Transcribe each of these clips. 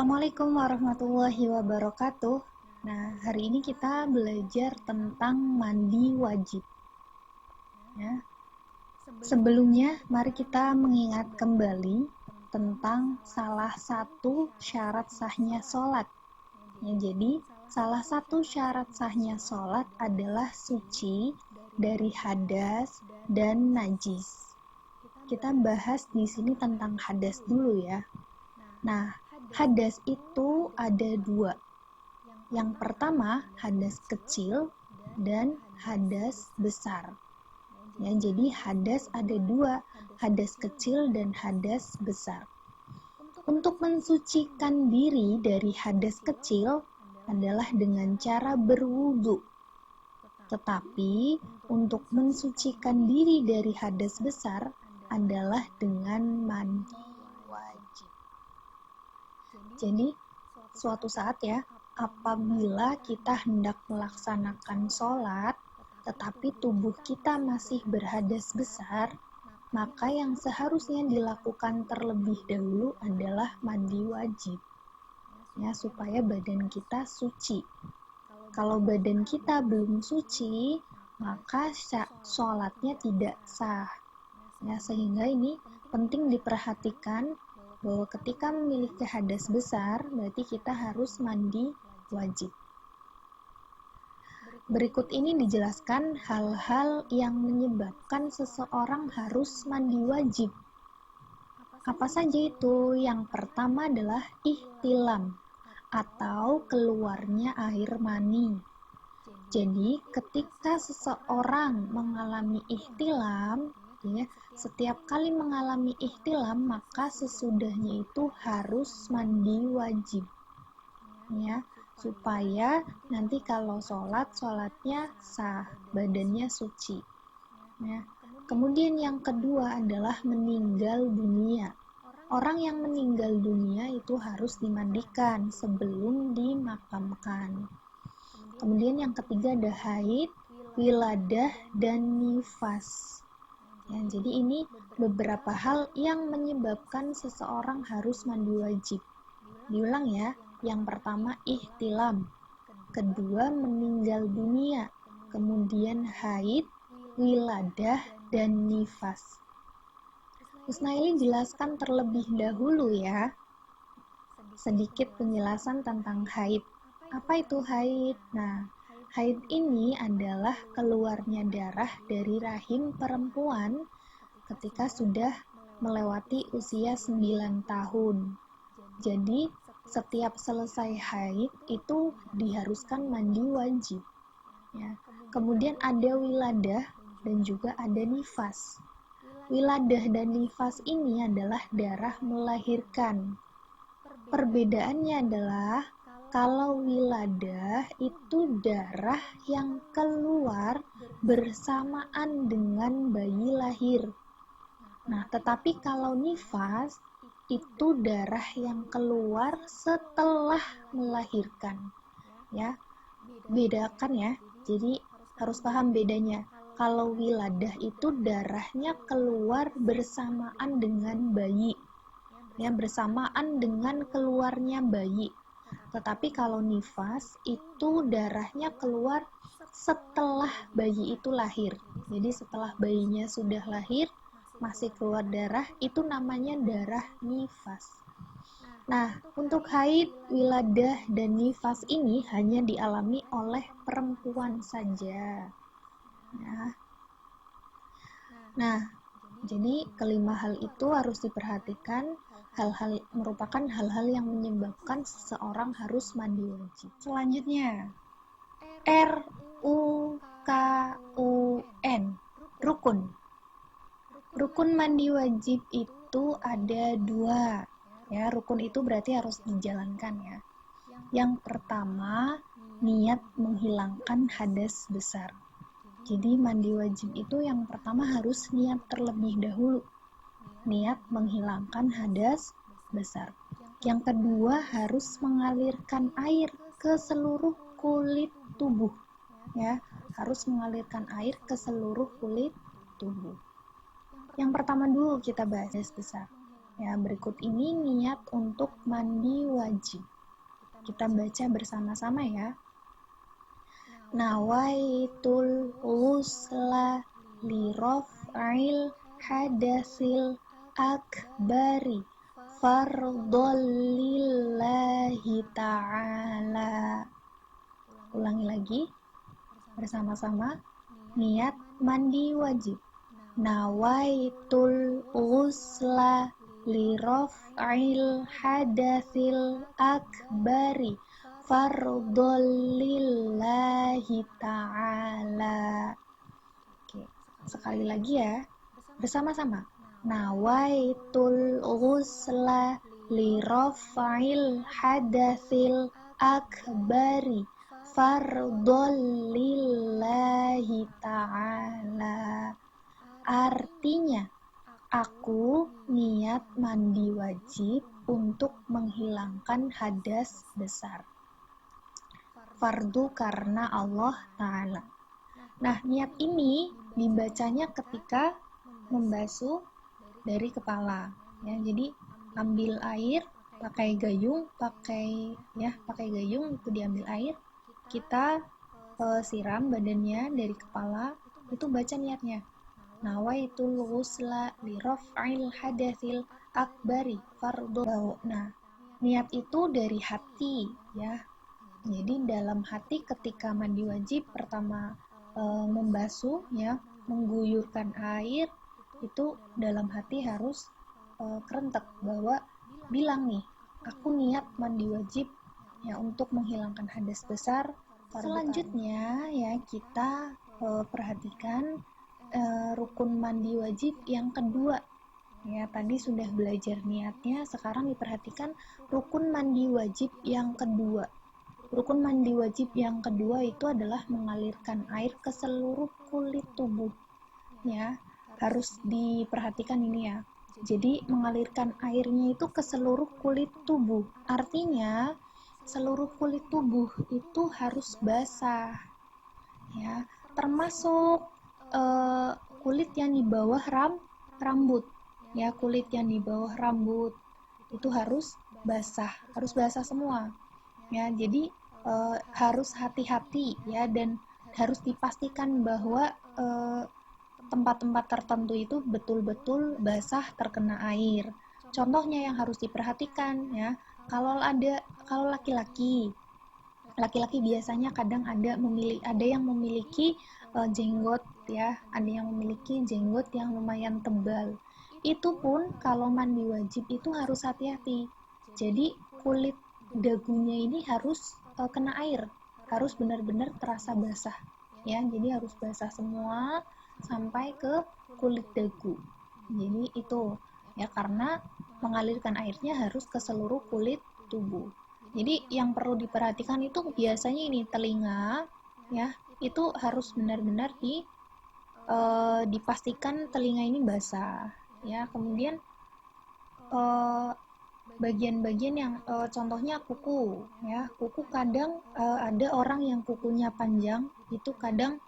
Assalamualaikum warahmatullahi wabarakatuh. Nah, hari ini kita belajar tentang mandi wajib. Ya. Sebelumnya, mari kita mengingat kembali tentang salah satu syarat sahnya sholat. Ya, jadi, salah satu syarat sahnya sholat adalah suci dari hadas dan najis. Kita bahas di sini tentang hadas dulu ya. Nah, hadas itu ada dua. Yang pertama, hadas kecil dan hadas besar. Ya, jadi hadas ada dua, hadas kecil dan hadas besar. Untuk mensucikan diri dari hadas kecil adalah dengan cara berwudu. Tetapi untuk mensucikan diri dari hadas besar adalah dengan mandi wajib. Jadi, suatu saat ya, apabila kita hendak melaksanakan sholat, tetapi tubuh kita masih berhadas besar, maka yang seharusnya dilakukan terlebih dahulu adalah mandi wajib, ya, supaya badan kita suci. Kalau badan kita belum suci, maka sholatnya tidak sah. Ya, sehingga ini penting diperhatikan bahwa ketika memiliki hadas besar, berarti kita harus mandi wajib. Berikut ini dijelaskan hal-hal yang menyebabkan seseorang harus mandi wajib. Apa saja itu? Yang pertama adalah ihtilam atau keluarnya air mani. Jadi, ketika seseorang mengalami ihtilam, ya, setiap kali mengalami ihtilam, maka sesudahnya itu harus mandi wajib, ya, supaya nanti kalau sholatnya sah, badannya suci. Ya. Kemudian yang kedua adalah meninggal dunia. Orang yang meninggal dunia itu harus dimandikan sebelum dimakamkan. Kemudian yang ketiga ada haid, wiladah, dan nifas. Ya, jadi ini beberapa hal yang menyebabkan seseorang harus mandi wajib. Diulang ya, yang pertama ihtilam, kedua meninggal dunia, kemudian haid, wiladah, dan nifas. Isnaili jelaskan terlebih dahulu ya, sedikit penjelasan tentang haid. Apa itu haid? Nah, haid ini adalah keluarnya darah dari rahim perempuan ketika sudah melewati usia 9 tahun. Jadi, setiap selesai haid itu diharuskan mandi wajib. Ya. Kemudian ada wiladah dan juga ada nifas. Wiladah dan nifas ini adalah darah melahirkan. Perbedaannya adalah kalau wiladah itu darah yang keluar bersamaan dengan bayi lahir. Nah, tetapi kalau nifas itu darah yang keluar setelah melahirkan. Ya, bedakan ya. Jadi harus paham bedanya. Kalau wiladah itu darahnya keluar bersamaan dengan bayi. Ya, bersamaan dengan keluarnya bayi. Tetapi kalau nifas itu darahnya keluar setelah bayi itu lahir. Jadi setelah bayinya sudah lahir masih keluar darah, itu namanya darah nifas. Nah, untuk haid, wiladah, dan nifas ini hanya dialami oleh perempuan saja. Nah, jadi kelima hal itu harus diperhatikan. Merupakan hal-hal yang menyebabkan seseorang harus mandi wajib. Selanjutnya, RUKUN, rukun. Rukun mandi wajib itu ada dua. Ya, rukun itu berarti harus dijalankan ya. Yang pertama, niat menghilangkan hadas besar. Jadi mandi wajib itu yang pertama harus niat terlebih dahulu. Niat menghilangkan hadas besar. Yang kedua harus mengalirkan air ke seluruh kulit tubuh. Ya, harus mengalirkan air ke seluruh kulit tubuh. Yang pertama dulu kita bahas hadas besar. Ya, berikut ini niat untuk mandi wajib. Kita baca bersama-sama ya. Nawaitul ghusla li raf'il hadatsil akbari fardhol lillahi ta'ala. Ulangi lagi bersama-sama. Niat mandi wajib. Nawaitul ghusla li raf'il hadatsil akbari fardhol lillahi ta'ala. Oke, sekali lagi ya, bersama-sama. Nawaitul ghusla li raf'il hadatsil akbari fardhol lillahi ta'ala. Artinya, aku niat mandi wajib untuk menghilangkan hadas besar. Fardu karena Allah Ta'ala. Nah, niat ini dibacanya ketika membasuh dari kepala. Ya, jadi ambil air, pakai gayung itu diambil air, kita siram badannya dari kepala, itu baca niatnya. Nawaitul ghusla li raf'il hadatsil akbari fardhu. Nah, niat itu dari hati ya. Jadi dalam hati ketika mandi wajib pertama membasuh ya, mengguyurkan air, itu dalam hati harus kerentek bahwa bilang nih, aku niat mandi wajib ya untuk menghilangkan hadas besar. Selanjutnya ya kita perhatikan rukun mandi wajib yang kedua. Ya, tadi sudah belajar niatnya, sekarang diperhatikan rukun mandi wajib yang kedua. Rukun mandi wajib yang kedua itu adalah mengalirkan air ke seluruh kulit tubuh. Ya, harus diperhatikan ini ya. Jadi mengalirkan airnya itu ke seluruh kulit tubuh. Artinya seluruh kulit tubuh itu harus basah. Ya, termasuk kulit yang di bawah rambut. Ya, kulit yang di bawah rambut itu harus basah semua. Ya, jadi harus hati-hati ya, dan harus dipastikan bahwa tempat-tempat tertentu itu betul-betul basah terkena air. Contohnya yang harus diperhatikan ya, kalau laki-laki biasanya kadang ada yang memiliki jenggot ya, ada yang memiliki jenggot yang lumayan tebal. Itu pun kalau mandi wajib itu harus hati-hati. Jadi kulit dagunya ini harus kena air, harus benar-benar terasa basah ya. Jadi harus basah semua sampai ke kulit dagu. Jadi itu ya, karena mengalirkan airnya harus ke seluruh kulit tubuh. Jadi yang perlu diperhatikan itu biasanya ini telinga ya, itu harus benar-benar dipastikan telinga ini basah ya. Kemudian bagian-bagian yang contohnya kuku ya, kuku kadang ada orang yang kukunya panjang itu kadang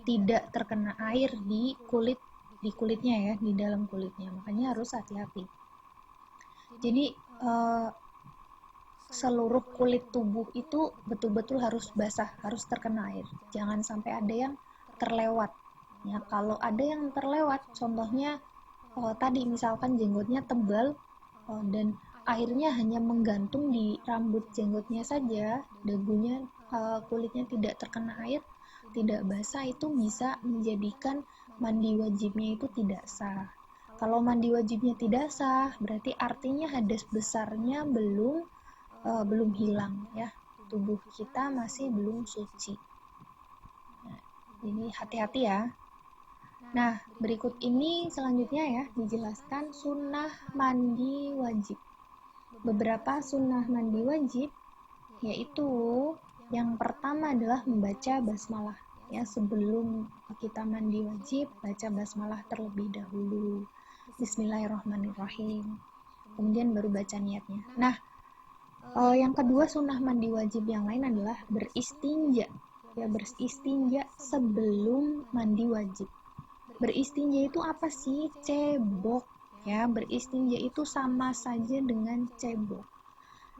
tidak terkena air di kulitnya ya, di dalam kulitnya, makanya harus hati-hati. Jadi seluruh kulit tubuh itu betul-betul harus basah, harus terkena air, jangan sampai ada yang terlewat ya. Kalau ada yang terlewat, contohnya tadi misalkan jenggotnya tebal dan airnya hanya menggantung di rambut jenggotnya saja, dagunya kulitnya tidak terkena air, tidak basah, itu bisa menjadikan mandi wajibnya itu tidak sah. Kalau mandi wajibnya tidak sah, berarti artinya hadas besarnya belum hilang ya, tubuh kita masih belum suci. Nah, ini hati-hati ya. Nah, berikut ini selanjutnya ya, dijelaskan sunnah mandi wajib. Beberapa sunnah mandi wajib, yaitu yang pertama adalah membaca basmalah. Ya, sebelum kita mandi wajib, baca basmalah terlebih dahulu. Bismillahirrahmanirrahim. Kemudian baru baca niatnya. Nah, yang kedua sunnah mandi wajib yang lain adalah beristinja. Ya, beristinja sebelum mandi wajib. Beristinja itu apa sih? Cebok Ya, beristinja itu sama saja dengan cebok.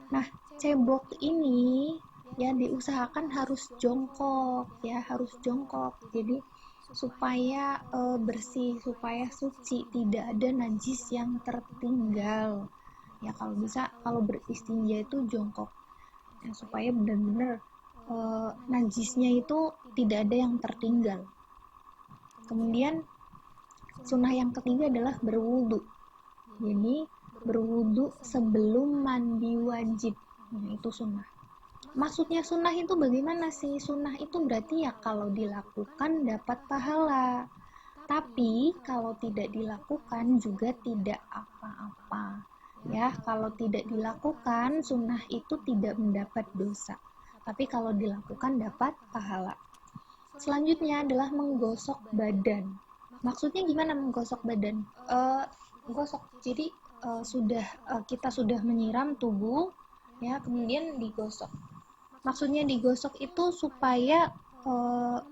Nah, cebok ini ya diusahakan harus jongkok, ya harus jongkok. Jadi supaya bersih, supaya suci, tidak ada najis yang tertinggal. Ya kalau bisa kalau beristinja itu jongkok, ya, supaya benar-benar najisnya itu tidak ada yang tertinggal. Kemudian sunnah yang ketiga adalah berwudu. Jadi berwudu sebelum mandi wajib, nah, itu sunnah. Maksudnya sunnah itu bagaimana sih? Sunnah itu berarti ya kalau dilakukan dapat pahala, tapi kalau tidak dilakukan juga tidak apa-apa. Ya, kalau tidak dilakukan sunnah itu tidak mendapat dosa, tapi kalau dilakukan dapat pahala. Selanjutnya adalah menggosok badan. Maksudnya gimana menggosok badan? Gosok. Jadi kita sudah menyiram tubuh, ya kemudian digosok. Maksudnya digosok itu supaya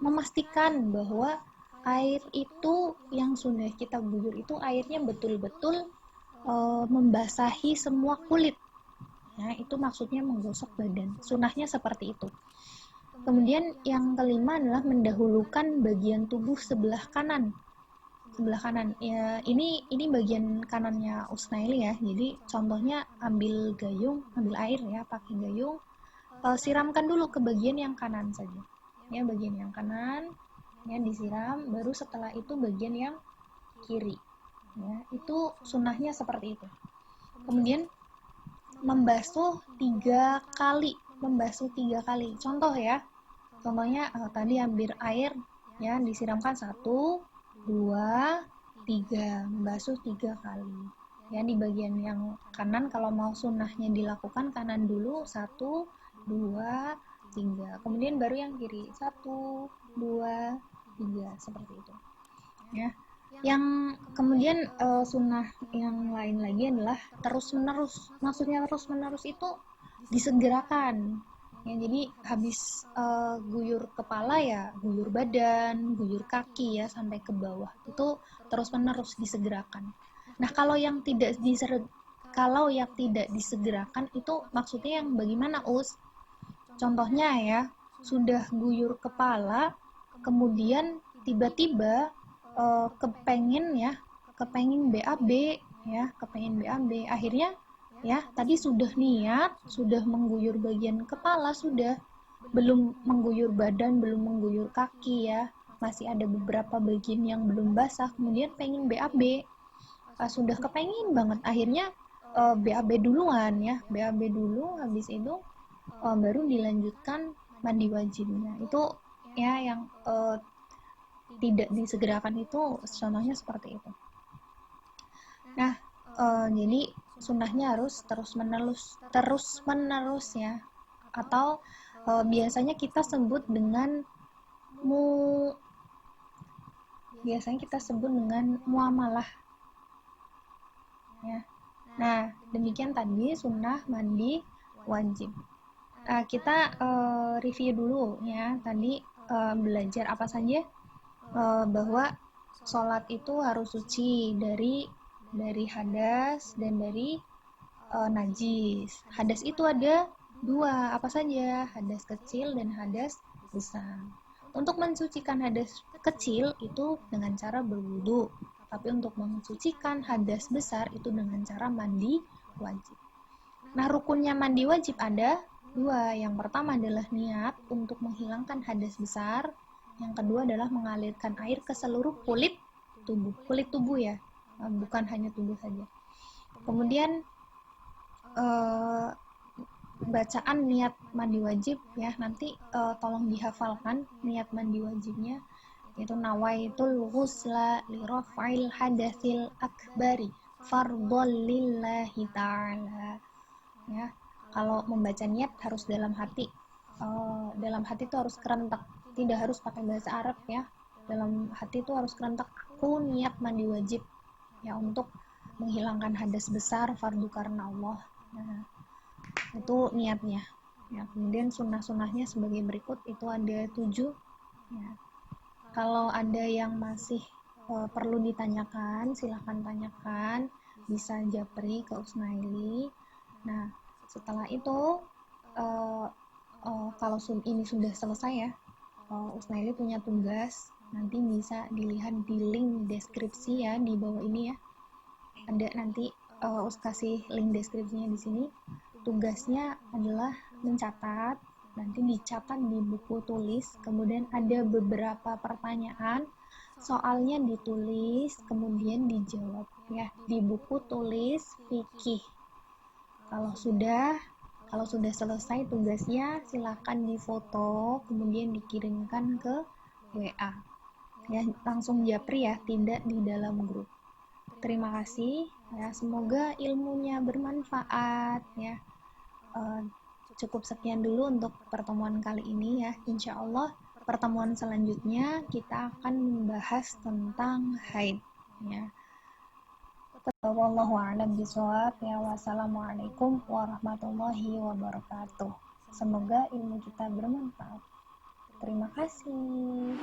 memastikan bahwa air itu yang sudah kita guyur itu airnya betul-betul membasahi semua kulit. Nah, itu maksudnya menggosok badan. Sunnahnya seperti itu. Kemudian yang kelima adalah mendahulukan bagian tubuh sebelah kanan. Sebelah kanan. Ya, ini bagian kanannya Usnaili ya. Jadi contohnya ambil gayung, ambil air ya, pakai gayung. Siramkan dulu ke bagian yang kanan saja. Ya, bagian yang kanan ya disiram, baru setelah itu bagian yang kiri. Ya, itu sunnahnya seperti itu. Kemudian membasuh 3 kali. Contoh ya, contohnya tadi ambil air ya disiramkan 1, 2, 3, membasuh 3 kali ya. Di bagian yang kanan kalau mau sunnahnya dilakukan kanan dulu 1, 2, 3, kemudian baru yang kiri 1, 2, 3, seperti itu ya. Yang kemudian sunnah yang lain lagi adalah terus menerus. Maksudnya terus menerus itu disegerakan ya. Jadi habis guyur kepala ya guyur badan, guyur kaki ya sampai ke bawah, itu terus menerus disegerakan. Nah kalau yang tidak disegerakan itu maksudnya yang bagaimana, Us? Contohnya ya, sudah guyur kepala kemudian tiba-tiba kepengen BAB ya, kepengen BAB, akhirnya ya tadi sudah niat, sudah mengguyur bagian kepala, sudah belum mengguyur badan, belum mengguyur kaki ya, masih ada beberapa bagian yang belum basah, kemudian pengen BAB, sudah kepengen banget, akhirnya BAB duluan ya, BAB dulu, habis itu baru dilanjutkan mandi wajibnya. Itu ya yang tidak disegerakan itu contohnya seperti itu. Nah, jadi sunnahnya harus terus menerus ya, atau biasanya kita sebut dengan muamalah ya. Nah, demikian tadi sunnah mandi wajib. Kita review dulu ya, tadi belajar apa saja, bahwa sholat itu harus suci dari hadas dan dari najis. Hadas itu ada 2, apa saja? Hadas kecil dan hadas besar. Untuk mensucikan hadas kecil itu dengan cara berwudu, tapi untuk mensucikan hadas besar itu dengan cara mandi wajib. Nah, rukunnya mandi wajib ada 2. Yang pertama adalah niat untuk menghilangkan hadas besar. Yang kedua adalah mengalirkan air ke seluruh kulit tubuh ya, bukan hanya tubuh saja. Kemudian bacaan niat mandi wajib ya, nanti tolong dihafalkan niat mandi wajibnya, yaitu nawaitul ghusla li raf'il hadatsil akbari fardhon lillahi ta'ala ya. Kalau membaca niat harus dalam hati, itu harus kerentak, tidak harus pakai bahasa Arab ya. Dalam hati itu harus kerentak, aku niat mandi wajib ya untuk menghilangkan hadas besar fardu karena Allah. Nah, itu niatnya ya. Kemudian sunnah-sunnahnya sebagai berikut, itu ada 7 ya. Kalau ada yang masih perlu ditanyakan, silahkan tanyakan, bisa japri ke Usnaili. Nah, setelah itu kalau ini sudah selesai ya, Usnaili punya tugas, nanti bisa dilihat di link deskripsi ya di bawah ini ya. Ada nanti kasih link deskripsinya di sini. Tugasnya adalah mencatat, nanti dicatat di buku tulis, kemudian ada beberapa pertanyaan, soalnya ditulis, kemudian dijawab ya di buku tulis fikih. Kalau sudah selesai tugasnya, silakan difoto, kemudian dikirimkan ke WA. Ya, langsung japri ya, tidak di dalam grup. Terima kasih ya, semoga ilmunya bermanfaat ya. Cukup sekian dulu untuk pertemuan kali ini ya. Insya Allah pertemuan selanjutnya kita akan membahas tentang haid ya. Wallahu a'lam bishawab ya. Wassalamualaikum warahmatullahi wabarakatuh. Semoga ilmu kita bermanfaat. Terima kasih.